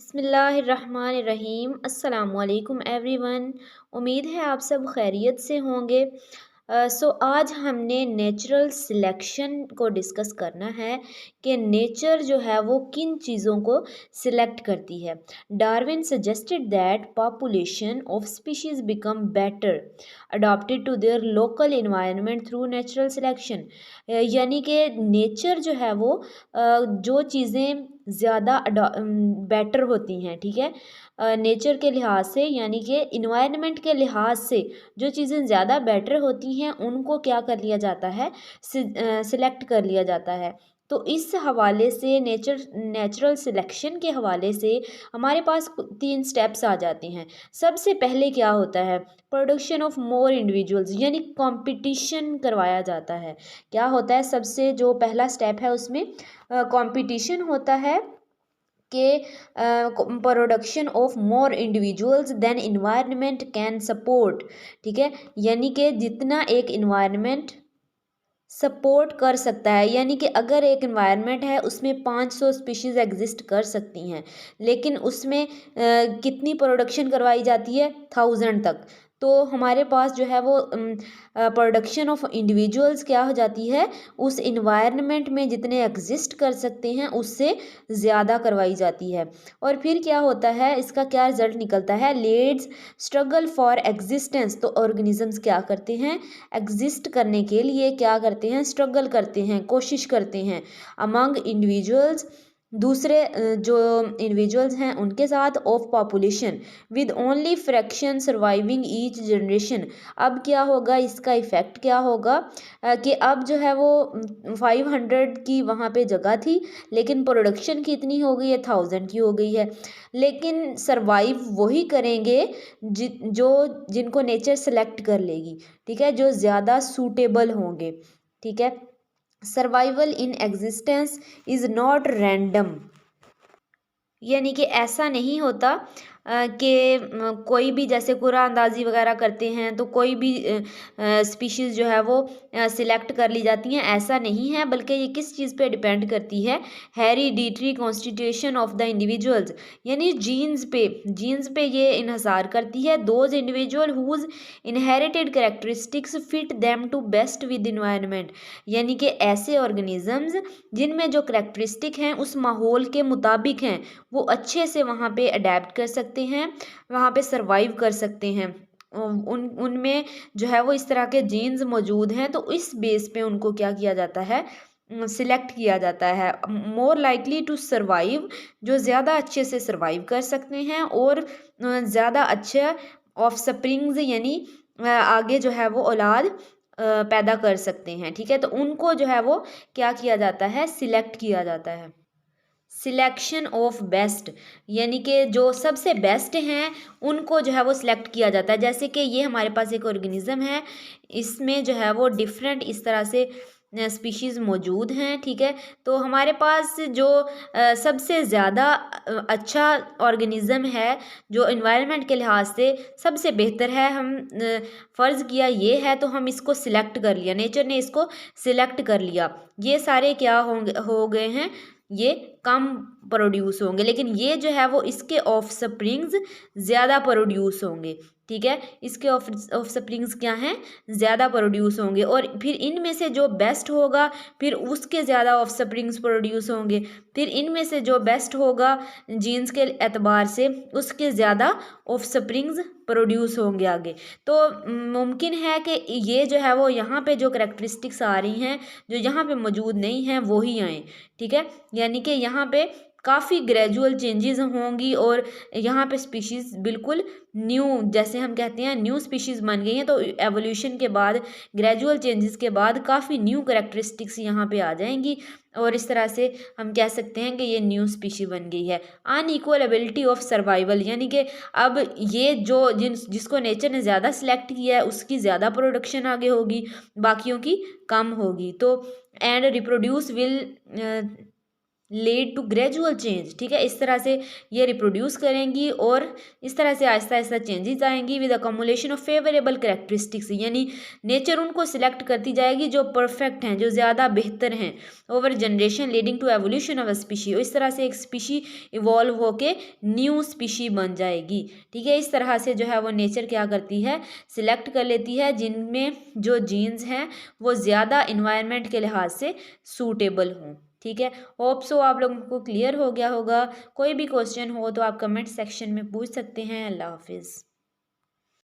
बिस्मिल्लाहिर्रहमानिर्रहीम अस्सलामुअलैकुम एवरीवन। उम्मीद है आप सब खैरियत से होंगे। आज हमने नेचुरल सिलेक्शन को डिस्कस करना है कि नेचर जो है वो किन चीज़ों को सिलेक्ट करती है। Darwin suggested that population of species become better adopted to their local environment through natural selection. यानी कि नेचर जो है वो जो चीज़ें ज़्यादा बेटर होती हैं, ठीक है, नेचर के लिहाज से यानी कि इन्वायरमेंट के लिहाज से जो चीज़ें ज़्यादा बेटर होती हैं उनको क्या कर लिया जाता है, सिलेक्ट कर लिया जाता है। तो इस हवाले से नेचुरल सिलेक्शन के हवाले से हमारे पास 3 स्टेप्स आ जाते हैं। सबसे पहले क्या होता है, प्रोडक्शन ऑफ मोर इंडिविजुअल्स यानी कंपटीशन करवाया जाता है। क्या होता है, सबसे जो पहला स्टेप है उसमें कंपटीशन होता है कि production of more individuals than environment can support. ठीक है, यानी कि जितना एक इन्वायरमेंट सपोर्ट कर सकता है, यानी कि अगर एक इन्वायरमेंट है उसमें 500 स्पीशीज़ एग्जिस्ट कर सकती हैं, लेकिन उसमें कितनी प्रोडक्शन करवाई जाती है, 1000 तक। तो हमारे पास जो है वो प्रोडक्शन ऑफ इंडिविजुअल्स क्या हो जाती है, उस इन्वायरमेंट में जितने एग्जिस्ट कर सकते हैं उससे ज़्यादा करवाई जाती है। और फिर क्या होता है, इसका क्या रिजल्ट निकलता है, लीड्स स्ट्रगल फॉर एग्जिस्टेंस। तो ऑर्गेनिजम्स क्या करते हैं, एग्जिस्ट करने के लिए क्या करते हैं, स्ट्रगल करते हैं, कोशिश करते हैं अमंग इंडिविजुअल्स, दूसरे जो इंडिविजुअल्स हैं उनके साथ, of population with only fraction surviving each generation. अब क्या होगा, इसका इफ़ेक्ट क्या होगा कि अब जो है वो 500 की वहाँ पे जगह थी, लेकिन प्रोडक्शन कितनी हो गई है, 1000 की हो गई है। लेकिन सरवाइव वही करेंगे जो जिनको नेचर सेलेक्ट कर लेगी, ठीक है, जो ज़्यादा सूटेबल होंगे। ठीक है, survival in existence is not random, यानी कि ऐसा नहीं होता कि कोई भी जैसे कुरानंदाज़ी वगैरह करते हैं तो कोई भी स्पीशीज़ जो है वो सिलेक्ट कर ली जाती हैं, ऐसा नहीं है। बल्कि ये किस चीज़ पे डिपेंड करती है, hereditary constitution of the individuals, यानी जीन्स पे ये इन्हसार करती है। Those individuals whose inherited characteristics fit them to best with environment, यानी कि ऐसे ऑर्गेनिजम्स जिनमें जो करेक्टरिस्टिक हैं उस माहौल के मुताबिक हैं, वो अच्छे से वहाँ पे अडेप्ट कर सकते हैं, वहाँ पे सरवाइव कर सकते हैं। उनमें जो है वो इस तरह के जीन्स मौजूद हैं, तो इस बेस पे उनको क्या किया जाता है, सिलेक्ट किया जाता है। मोर लाइकली टू सरवाइव, जो ज़्यादा अच्छे से सरवाइव कर सकते हैं और ज़्यादा अच्छे ऑफ स्प्रिंग्स यानी आगे जो है वो औलाद पैदा कर सकते हैं। ठीक है, तो उनको जो है वो क्या किया जाता है, सिलेक्ट किया जाता है। सिलेक्शन ऑफ बेस्ट, यानी कि जो सबसे बेस्ट हैं उनको जो है वो सिलेक्ट किया जाता है। जैसे कि ये हमारे पास एक ऑर्गेनिज्म है, इसमें जो है वो डिफरेंट इस तरह से स्पीशीज़ मौजूद हैं। ठीक है, तो हमारे पास जो सबसे ज़्यादा अच्छा ऑर्गेनिज्म है, जो इन्वायरमेंट के लिहाज से सबसे बेहतर है, हम फ़र्ज़ किया ये है तो हम इसको सिलेक्ट कर लिया, नेचर ने इसको सिलेक्ट कर लिया। ये सारे क्या होंगे, हो गए हैं, ये कम प्रोड्यूस होंगे, लेकिन ये जो है वो इसके ऑफ स्प्रिंग्स ज़्यादा प्रोड्यूस होंगे। ठीक है, इसके ऑफ स्प्रिंग्स क्या हैं, ज़्यादा प्रोड्यूस होंगे। और फिर इनमें से जो बेस्ट होगा फिर उसके ज़्यादा ऑफ स्प्रिंग्स प्रोड्यूस होंगे, फिर इनमें से जो बेस्ट होगा जीन्स के एतबार से उसके ज़्यादा ऑफ स्प्रिंग्स प्रोड्यूस होंगे आगे। तो मुमकिन है कि ये जो है वो यहाँ पे जो करेक्टरिस्टिक्स आ रही हैं जो यहाँ पे मौजूद नहीं हैं वो ही आएँ। ठीक है, यानी कि यहाँ पे काफ़ी ग्रेजुअल चेंजेस होंगी और यहाँ पे स्पीशीज़ बिल्कुल न्यू, जैसे हम कहते हैं न्यू स्पीशीज़ बन गई हैं, तो एवोल्यूशन के बाद, ग्रेजुअल चेंजेस के बाद काफ़ी न्यू करेक्टरिस्टिक्स यहाँ पे आ जाएंगी और इस तरह से हम कह सकते हैं कि ये न्यू स्पीशी बन गई है। अनइक्वल एबिलिटी ऑफ सर्वाइवल, यानी कि अब ये जो जिसको नेचर ने ज़्यादा सिलेक्ट किया है उसकी ज़्यादा प्रोडक्शन आगे होगी, बाकियों की कम होगी। तो and reproduce will lead to gradual change, ठीक है। इस तरह से ये रिप्रोड्यूस करेंगी और इस तरह से आहिस्ता आहिस्ता चेंजेस आएंगी with accumulation of favourable characteristics, यानी नेचर उनको सिलेक्ट करती जाएगी जो परफेक्ट हैं, जो ज़्यादा बेहतर हैं, over generation leading to evolution of a species. इस तरह से एक स्पीशी इवॉल्व होके न्यू स्पीशी बन जाएगी, ठीक है। इस तरह से जो है वो नेचर क्या करती है, सिलेक्ट कर लेती है जिनमें जो जीन्स हैं वो ज़्यादा इन्वायरमेंट के लिहाज से सूटेबल हों, ठीक है। होप सो आप लोगों को क्लियर हो गया होगा। कोई भी क्वेश्चन हो तो आप कमेंट सेक्शन में पूछ सकते हैं। अल्लाह हाफिज़।